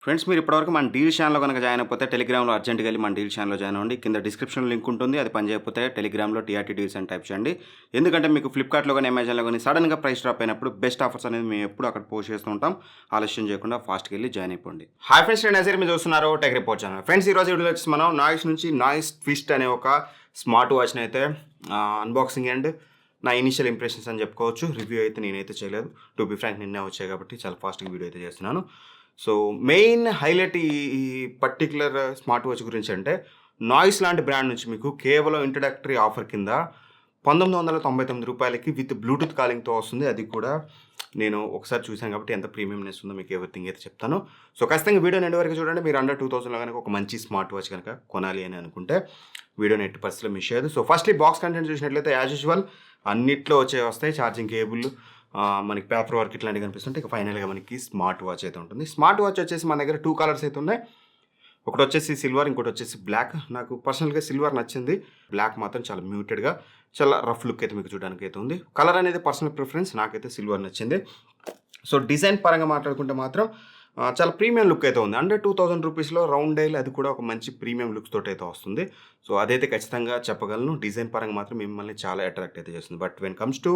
Friends మీరు ఇప్పటివరకు మన డీల్ ఛానల్‌లో గనుక జాయిన్ అవ్వకపోతే టెలిగ్రామ్‌లో అర్జెంట్‌గా వెళ్లి మన డీల్ ఛానల్‌లో జాయిన్ అవ్వండి. కింద డిస్క్రిప్షన్‌లో లింక్ ఉంటుంది. అది పని చేయకపోతే టెలిగ్రామ్‌లో టీఆర్‌టీ డీల్స్ అని టైప్ చేయండి. ఎందుకంటే మీకు ఫ్లిప్‌కార్ట్‌లో గాని, అమెజాన్‌లో గాని సడెన్‌గా ప్రైస్ డ్రాప్ అయినప్పుడు బెస్ట్ ఆఫర్స్ అనేది మేము ఎప్పుడు అక్కడ పోస్ట్ చేస్తూ ఉంటాం. ఆలస్యం చేయకుండా ఫాస్ట్‌గా వెళ్లి జాయిన్ అయిపోండి. హాయ్ ఫ్రెండ్స్, నేను నజీర్, మీరు చూస్తున్నారు టెక్ రిపోర్ట్ ఛానల్. ఫ్రెండ్స్ ఈ రోజు వీడియోలో వచ్చేసి మనం నాయిస్ నుంచి నాయిస్ ట్విస్ట్ అనే ఒక స్మార్ట్ వాచ్‌ని అయితే అన్బాక్సింగ్ అండ్ నా ఇనిషియల్ ఇంప్రెషన్స్ అని చెప్పుకోవచ్చు. రివ్యూ అయితే నేనైతే చేయలేదు. టు బి ఫ్రాంక్ నిన్నే వచ్చాయి కాబట్టి చాలా ఫాస్ట్‌గా వీడియో అయితే చేస్తున్నాను. సో మెయిన్ హైలైట్ ఈ పర్టిక్యులర్ స్మార్ట్ వాచ్ గురించి అంటే నాయిస్ లాంటి బ్రాండ్ నుంచి మీకు కేవలం ఇంట్రడక్టరీ ఆఫర్ కింద ₹1999 విత్ బ్లూటూత్ కాలింగ్తో వస్తుంది. అది కూడా నేను ఒకసారి చూశాను కాబట్టి ఎంత ప్రీమియంనెస్ ఉందో మీకు ఎవ్రీథింగ్ అయితే చెప్తాను. సో ఖచ్చితంగా వీడియోని ఎండ్ వరకు చూడండి. మీరు అండర్ 2000లో కనుక ఒక మంచి స్మార్ట్ వాచ్ కనుక కొనాలి అని అనుకుంటే వీడియోని ఎట్టి పరిస్థితిలో మిస్ చేయదు. సో ఫస్ట్లీ బాక్స్ కంటెంట్ చూసినట్లయితే యాజ్ యూజువల్ అన్నిట్లో వస్తాయి. ఛార్జింగ్ కేబుల్, మనకి పేపర్ వర్క్ ఇట్లాంటివి కనిపిస్తుంటే ఇక ఫైనల్గా మనకి స్మార్ట్ వాచ్ అయితే ఉంటుంది. స్మార్ట్ వాచ్ వచ్చేసి మన దగ్గర 2 కలర్స్ అయితే ఉన్నాయి. ఒకటి వచ్చేసి సిల్వర్, ఇంకోటి వచ్చేసి బ్లాక్. నాకు పర్సనల్గా సిల్వర్ నచ్చింది. బ్లాక్ మాత్రం చాలా మ్యూటెడ్గా, చాలా రఫ్ లుక్ అయితే మీకు చూడడానికి అయితే ఉంది. కలర్ అనేది పర్సనల్ ప్రిఫరెన్స్, నాకైతే సిల్వర్ నచ్చింది. సో డిజైన్ పరంగా మాట్లాడుకుంటే మాత్రం చాలా ప్రీమియం లుక్ అయితే ఉంది. అండర్ 2000 రూపీస్లో రౌండ్ డైల్, అది కూడా ఒక మంచి ప్రీమియం లుక్స్ తోటి అయితే వస్తుంది. సో అదైతే ఖచ్చితంగా చెప్పగలను. డిజైన్ పరంగా మాత్రం మిమ్మల్ని చాలా అట్రాక్ట్ అయితే చేస్తుంది. But when comes to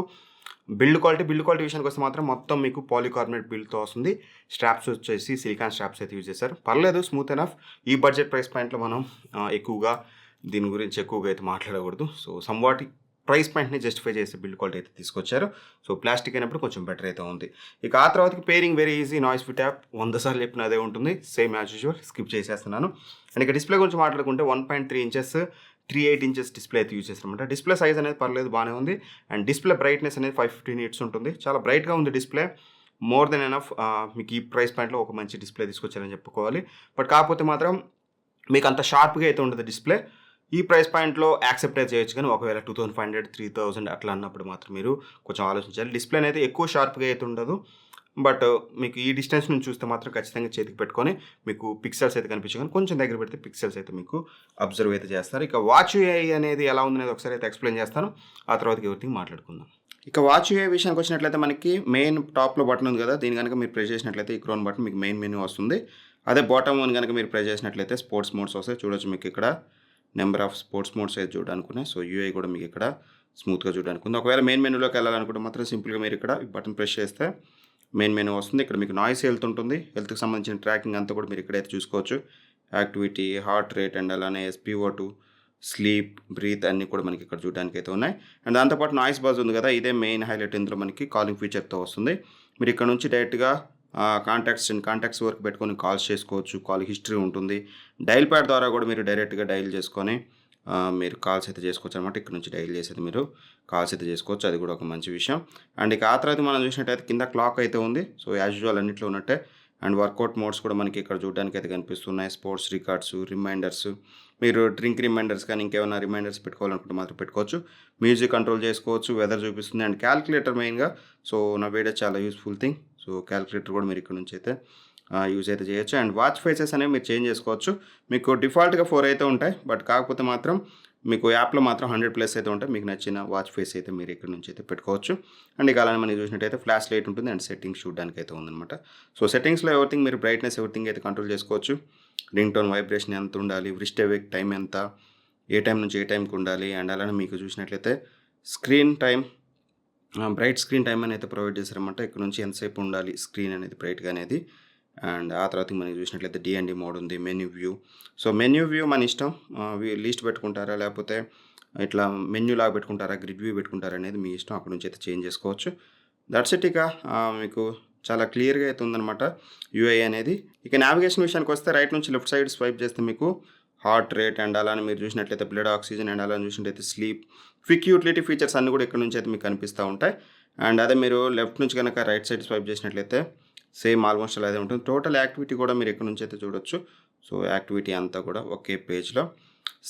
build quality విషయానికి వస్తే మాత్రం మొత్తం మీకు పాలికార్బోనేట్ బిల్డ్తో వస్తుంది. స్ట్రాప్స్ వచ్చేసి సిలికాన్ స్ట్రాప్స్ అయితే యూజ్ చేశారు. పర్లేదు, స్మూత్ ఎనఫ్. ఈ బడ్జెట్ ప్రైస్ పాయింట్లో మనం దీని గురించి ఎక్కువగా అయితే మాట్లాడకూడదు. సో సమ్వాట్ ప్రైస్ పాయింట్ని జస్టిఫై చేసే బిల్డ్ క్వాలిటీ అయితే తీసుకొచ్చారు. సో ప్లాస్టిక్ అయినప్పుడు కొంచెం బెటర్ అయితే ఉంది. ఇక ఆ తర్వాతకి pairing very easy. Noise fit app 100 సార్లు చెప్పిన అదే ఉంటుంది. సేమ్ యాజ్ యూజువల్, స్కిప్ చేసేస్తున్నాను. అండ్ ఇక డిస్ప్లే గురించి మాట్లాడుకుంటే 1.3 ఇంచెస్ 3.8 ఇంచెస్ డిస్ప్లే అయితే యూజ్ చేస్తారనమాట. డిస్ప్లే సైజ్ అనేది పర్లేదు, బాగానే ఉంది. అండ్ డిస్ప్లే బ్రైట్నెస్ అనేది 550 నిట్స్ ఉంటుంది. చాలా బ్రైట్గా ఉంది డిస్ప్లే. More than enough. మీకు ఈ ప్రైస్ పాయింట్లో ఒక మంచి డిస్ప్లే తీసుకొచ్చారని చెప్పుకోవాలి. బట్ కాకపోతే మాత్రం మీకు అంత షార్ప్గా అయితే ఉండదు డిస్ప్లే. ఈ ప్రైస్ పాయింట్లో యాక్సెప్ట్ అయితే చేయొచ్చు, కానీ ఒకవేళ 2500, 3000 అట్లా అన్నప్పుడు మాత్రం మీరు కొంచెం ఆలోచించాలి. డిస్ప్లే అనేది ఎక్కువ షార్ప్గా అయితే ఉండదు. బట్ మీకు ఈ డిస్టెన్స్ నుంచి చూస్తే మాత్రం ఖచ్చితంగా చేతికి పెట్టుకొని మీకు పిక్సెల్స్ అయితే కనిపించు, కానీ కొంచెం దగ్గర పెడితే పిక్సెల్స్ అయితే మీకు అబ్జర్వ్ అయితే చేస్తారు. ఇక వాచ్ యూఐ అనేది ఎలా ఉందనేది ఒకసారి అయితే ఎక్స్ప్లెయిన్ చేస్తాను. ఆ తర్వాత ఎవ్రీథింగ్ మాట్లాడుకుందాం. ఇక వాచ్ యూఐ విషయానికి వచ్చినట్లయితే మనకి మెయిన్ టాప్లో బటన్ ఉంది కదా, దీని కనుక మీరు ప్రెస్ చేసినట్లయితే ఈ క్రోన్ బటన్ మీకు మెయిన్ మెనూ వస్తుంది. అదే బాటమ్ వన్ కనుక మీరు ప్రెస్ చేసినట్లయితే స్పోర్ట్స్ మోడ్స్ వస్తాయి. చూడొచ్చు మీకు ఇక్కడ నెంబర్ ఆఫ్ స్పోర్ట్స్ మోడ్స్ అయితే చూడడానికి ఉన్నాయి. సో యూఐ కూడా మీకు ఇక్కడ స్మూత్గా చూడడానికి ఉంది. ఒకవేళ మెయిన్ మెనూలోకి వెళ్ళాలనుకుంటే మాత్రం సింపుల్గా మీరు ఇక్కడ ఈ బటన్ ప్రెస్ చేస్తే మెయిన్ మెనూ వస్తుంది. ఇక్కడ మీకు నాయిస్ హెల్త్ ఉంటుంది. హెల్త్కి సంబంధించిన ట్రాకింగ్ అంతా కూడా మీరు ఇక్కడైతే చూసుకోవచ్చు. యాక్టివిటీ, హార్ట్ రేట్ అండ్ అలానే SpO2, స్లీప్, బ్రీత్ అన్నీ కూడా మనకి ఇక్కడ చూడడానికి అయితే ఉన్నాయి. అండ్ దాంతోపాటు నాయిస్ బజ్ ఉంది కదా, ఇదే మెయిన్ హైలైట్. ఇందులో మనకి కాలింగ్ ఫీచర్తో వస్తుంది. మీరు ఇక్కడ నుంచి డైరెక్ట్గా కాంటాక్ట్స్ వరకు పెట్టుకొని కాల్స్ చేసుకోవచ్చు. కాల్ హిస్టరీ ఉంటుంది. డైల్ ప్యాడ్ ద్వారా కూడా మీరు డైరెక్ట్గా డైల్ చేసుకొని మీరు కాల్స్ అయితే చేసుకోవచ్చు అనమాట. ఇక్కడ నుంచి డైల్ చేసేది మీరు కాల్స్ అయితే చేసుకోవచ్చు. అది కూడా ఒక మంచి విషయం. అండ్ ఇక ఆ తర్వాత మనం చూసినట్టయితే కింద క్లాక్ అయితే ఉంది. సో యాజ్ యూజువల్ అన్నింటిలో ఉన్నట్టే. అండ్ వర్కౌట్ మోడ్స్ కూడా మనకి ఇక్కడ చూడడానికి అయితే కనిపిస్తున్నాయి. స్పోర్ట్స్ రికార్డ్స్, రిమైండర్స్, మీరు డ్రింక్ రిమైండర్స్ కానీ ఇంకేమైనా రిమైండర్స్ పెట్టుకోవాలనుకుంటే మాత్రం పెట్టుకోవచ్చు. మ్యూజిక్ కంట్రోల్ చేసుకోవచ్చు. వెదర్ చూపిస్తుంది. అండ్ క్యాలిక్యులేటర్ మెయిన్గా. సో నా వీడియో చాలా యూస్ఫుల్ థింగ్. సో క్యాలిక్యులేటర్ కూడా మీరు ఇక్కడ నుంచి అయితే యూజ్ అయితే చేయొచ్చు. అండ్ వాచ్ ఫేసెస్ అనేవి మీరు చేంజ్ చేసుకోవచ్చు. మీకు డిఫాల్ట్గా 4 అయితే ఉంటాయి. బట్ కాకపోతే మాత్రం మీకు యాప్లో మాత్రం 100+ అయితే ఉంటాయి. మీకు నచ్చిన వాచ్ ఫేస్ అయితే మీరు ఇక్కడ నుంచి అయితే పెట్టుకోవచ్చు. అండ్ ఇక అలానే మనం చూసినట్టయితే ఫ్లాష్ లైట్ ఉంటుంది. అండ్ సెట్టింగ్స్ చూడడానికి అయితే ఉందన్నమాట. సో సెట్టింగ్స్లో ఎవ్రీథింగ్ మీరు బ్రైట్నెస్ ఎవ్రీథింగ్ అయితే కంట్రోల్ చేసుకోవచ్చు. రింగ్ టోన్ వైబ్రేషన్ ఎంత ఉండాలి, వ్రిస్ట్ అవేక్ టైం ఎంత, ఏ టైం నుంచి ఏ టైంకి ఉండాలి. అండ్ అలానే మీకు చూసినట్లయితే screen time, bright screen time అనేది ప్రొవైడ్ చేశారన్నమాట. ఇక్కడ నుంచి ఎంతసేపు ఉండాలి స్క్రీన్ అనేది బ్రైట్గా అనేది. అండ్ ఆ తర్వాత మనం చూసినట్లయితే D&D మోడ్ ఉంది. Menu view. So menu view మన ఇష్టం. లీస్ట్ పెట్టుకుంటారా, లేకపోతే ఇట్లా మెన్యూ లాగా పెట్టుకుంటారా, గ్రిడ్ వ్యూ పెట్టుకుంటారా అనేది మీ ఇష్టం. అక్కడ నుంచి అయితే చేంజ్ చేసుకోవచ్చు. That's it. ఇక మీకు చాలా క్లియర్గా అయితే ఉందన్నమాట యూఐ అనేది. ఇక నావిగేషన్ విషయానికి వస్తే రైట్ నుంచి లెఫ్ట్ సైడ్ స్వైప్ చేస్తే మీకు హార్ట్ రేట్ అండ్ అలానే మీరు చూసినట్లయితే బ్లడ్ ఆక్సిజన్ అండ్ అలానే చూసినట్లయితే స్లీప్, క్విక్ యూటిలిటీ ఫీచర్స్ అన్నీ కూడా ఇక్కడ నుంచి అయితే మీకు కనిపిస్తూ ఉంటాయి. అండ్ అదే మీరు లెఫ్ట్ నుంచి కనుక రైట్ సైడ్ స్వైప్ చేసినట్లయితే సేమ్ ఆల్మోస్ట్ అలా అదే ఉంటుంది. టోటల్ యాక్టివిటీ కూడా మీరు ఇక్కడ నుంచి అయితే చూడొచ్చు. సో యాక్టివిటీ అంతా కూడా ఒకే పేజ్లో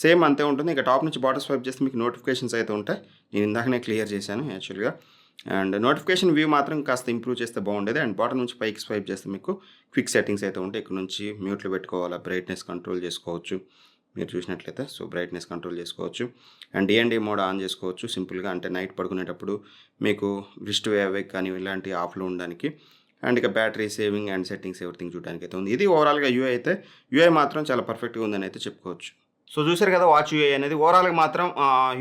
సేమ్ అంతే ఉంటుంది. ఇక టాప్ నుంచి బాటమ్ స్వైప్ చేస్తే మీకు నోటిఫికేషన్స్ అయితే ఉంటాయి. నేను ఇందాకనే క్లియర్ చేశాను యాక్చువల్గా. అండ్ నోటిఫికేషన్ వ్యూ మాత్రం కాస్త ఇంప్రూవ్ చేస్తే బాగుండేది. అండ్ బాటమ్ నుంచి పైకి స్వైప్ చేస్తే మీకు క్విక్ సెట్టింగ్స్ అయితే ఉంటాయి. ఇక్కడ నుంచి మ్యూట్లో పెట్టుకోవాలా, బ్రైట్నెస్ కంట్రోల్ చేసుకోవచ్చు మీరు చూసినట్లయితే. సో బ్రైట్నెస్ కంట్రోల్ చేసుకోవచ్చు. అండ్ D&D మోడ్ ఆన్ చేసుకోవచ్చు సింపుల్గా. అంటే నైట్ పడుకునేటప్పుడు మీకు వ్రిస్ట్ అవేక్ కానీ ఇలాంటి ఆఫ్లో ఉండడానికి. అండ్ ఇక battery saving and settings everything చూడడానికి అయితే ఉంది. ఇది ఓవరాల్గా యూఐ అయితే యూఐ మాత్రం చాలా పర్ఫెక్ట్గా ఉందని అయితే చెప్పుకోవచ్చు. సో చూసారు కదా వాచ్ యూఐ అనేది ఓవరాల్గా మాత్రం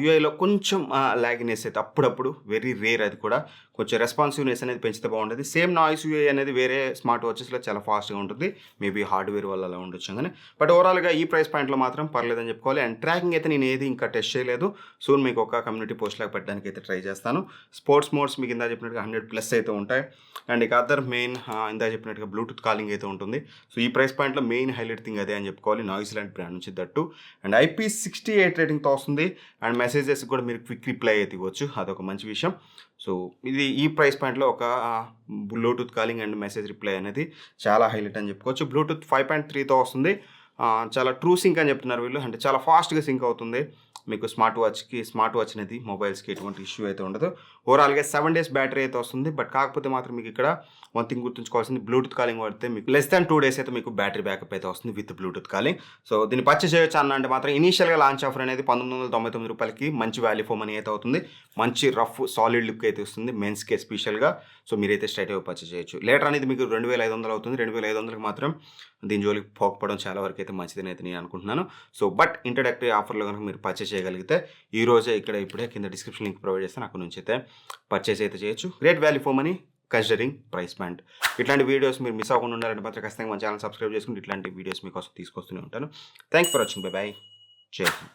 యూఐలో కొంచెం లాగినెస్ అయితే అప్పుడప్పుడు వెరీ రేర్, అది కూడా కొంచెం రెస్పాన్సివ్నెస్ అనేది పెంచితే బాగుంటుంది. సేమ్ నాయిస్ యూఐ అనేది వేరే స్మార్ట్ వాచెస్లో చాలా ఫాస్ట్గా ఉంటుంది, మేబీ హార్డ్వేర్ వల్ల అలా ఉండొచ్చు కానీ. బట్ ఓవరాల్గా ఈ ప్రైస్ పాయింట్లో మాత్రం పర్లేదని చెప్పుకోవాలి. అండ్ ట్రాకింగ్ అయితే నేను ఏది ఇంకా టెస్ట్ చేయలేదు, సూన్ మీకు ఒక కమ్యూనిటీ పోస్ట్ లాగా పెట్టడానికి అయితే ట్రై చేస్తాను. స్పోర్ట్స్ మోడ్స్ మీకు ఇందా చెప్పినట్టుగా 100+ అయితే ఉంటాయి. అండ్ ఇక అదర్ మెయిన్ ఇందా చెప్పినట్టుగా బ్లూటూత్ కాలింగ్ అయితే ఉంటుంది. సో ఈ ప్రైస్ పాయింట్లో మెయిన్ హైలైట్ థింగ్ అదే అని చెప్పుకోవాలి, నాయిస్ లాంటి బ్రాండ్ నుంచి దట్టు. అండ్ IP68 రేటింగ్తో వస్తుంది. అండ్ మెసేజెస్ కూడా మీరు క్విక్ రిప్లై అయితే ఇవ్వచ్చు, అదొక మంచి విషయం. సో ఇది ఈ ప్రైస్ పాయింట్లో ఒక Bluetooth calling and message reply అనేది చాలా హైలైట్ అని చెప్పుకోవచ్చు. బ్లూటూత్ 5.3తో వస్తుంది. చాలా ట్రూ సింక్ అని చెప్తున్నారు వీళ్ళు, అంటే చాలా ఫాస్ట్గా సింక్ అవుతుంది. మీకు స్మార్ట్ వాచ్ అనేది మొబైల్స్కి ఎటువంటి ఇష్యూ అయితే ఉండదు. ఓవరాల్గా 7 days బ్యాటరీ అయితే వస్తుంది. బట్ కాకపోతే మాత్రం మీకు ఇక్కడ వన్ థింగ్ గుర్తుంచుకోవాల్సింది, బ్లూటూత్ కాలింగ్ వాడితే మీకు లెస్ దాన్ 2 days అయితే మీకు బ్యాటరీ బ్యాకప్ అయితే వస్తుంది విత్ బ్లూటూత్ కాలింగ్. సో దీన్ని పర్చేస్ చేయొచ్చు అన్న అంటే మాత్రం ఇనీషియల్గా లాంచ్ ఆఫర్ అనేది 1999 రూపాయలకి మంచి వాల్యూ ఫర్ మనీ అయితే అవుతుంది. మంచి రఫ్ సాలిడ్ లుక్ అయితే వస్తుంది మెన్స్కి ఎస్పెషల్గా. సో మీరైతే స్ట్రైట్ అవే పర్చేస్ చేయొచ్చు. లేటర్ అనేది మీకు 2500 అవుతుంది. 2500కి మాత్రం దీని జోలికి పోకపోవడం చాలా వరకు అయితే మంచిదని అయితే నేను అనుకుంటున్నాను. సో బట్ ఇంట్రడక్టరీ ఆఫర్లో కనుక మీరు పర్చేస్ చేయగలిగితే ఈ రోజే ఇప్పుడే కింద డిస్క్రిప్షన్ లింక్ ప్రొవైడ్ చేస్తాను, అక్కడ నుంచి అయితే పర్చేస్ అయితే చేయొచ్చు. Great value for money considering price point. ఇట్లాంటి వీడియోస్ మీరు మిస్ అవ్వకుండా ఉండాలంటే మాత్రం ఖచ్చితంగా మన ఛానల్ సబ్స్క్రైబ్ చేసుకుంటే ఇట్లాంటి వీడియోస్ మీకోసం తీసుకొస్తూనే ఉంటాను. Thank for watching. By by. జై హింద్.